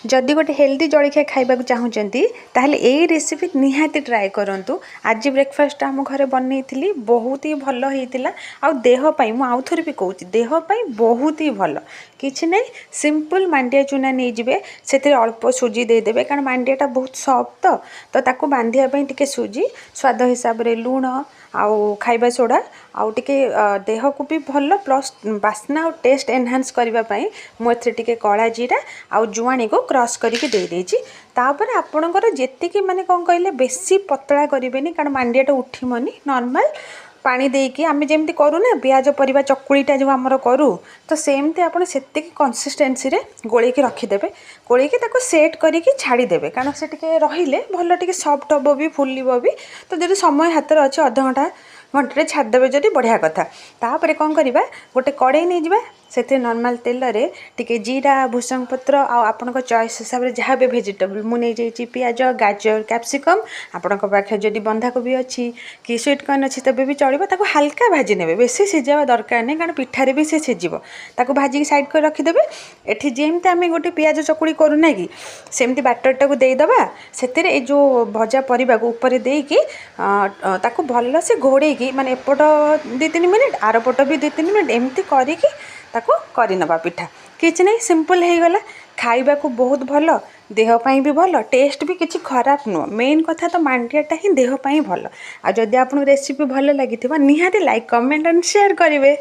जदि गोटे हेल्दी जलखिया खाइबा चाहूँगी ताहले यही रेसिपी निहाती ट्राए करूँ। आज ब्रेकफास्ट आम घर बनई बहुत ही भल होता आ देहपाई आउ थे भी कहूँ देहपाई बहुत ही भल किसी ना सिंपल मांडिया चूना नहीं जाए से अल्प सुजी देदेवे कारण मांडियाटा बहुत सफ्ट तो ताको बांधियापाई टिके सुजी स्वाद हिसाब रे लुण आउ खाइबा सोडा आउ टिके देह को भी भल प्लस बास्ना और टेस्ट एनहांस करने मुझे टिके कला जीरा आउ जुआणी को क्रश करके दे देछि। तापर आपणकर जेतिकी माने कौन कहले बेसी पतला करेंगे कारण मांडियाटा उठिमनी नॉर्मल पानी देकी आम जमी करूँ ना पियाज परिवा चकुड़ीटा जो आमर करूँ तो सेमती आपड़ से कंसिस्टेंसी रे गोलेकी रखिदेवे गोलेकी ताको सेट करके छाड़ीदेवे कारण से रे भल टे सफ्ट हम भी फुल भी तो जो समय हाथ में अच्छे अध घंटा घंटे छाड़देवे जदि बढ़िया कथा। तापर कौन करवा गोटे कड़े नहीं जावा से नॉर्मल तेल रे टिके जीरा भूसंग पत्र आपण चॉइस हिसाब से जहाँ भी वेजिटेबल मुझे पियाज गाजर कैप्सिकम आपण पाखे जदि बंधाकोबी अच्छी कि स्वीट कॉर्न अच्छी तबे भी चलो ताको हल्का भाजी ने बेसी सिझावा दरकार नहीं कारण पिठारे भी से सिझिब ताको भाजिकी साइड कर रखिदेवे। एठी जेमती आम गोटे पियाज चकुड़ी करूना कि सेमती बैटरटा को देदेबा से जो भजा परिबा को ऊपर देकी ताको भल से घोड़ेकी माने एपट 2-3 मिनिट आर पट भी 2-3 मिनिट एमती करिकी ताको करनबा पिठा किछि नहीं सिंपल हो गला खाइबा को बहुत भल देहपाई भी भल टेस्ट भी किसी खराब नुह मेन कथा तो मांडियाटा ही देहपाई भल। आ जदि आपको रेसिपी भल लगी निहाती लाइक कमेंट एंड शेयर करेंगे।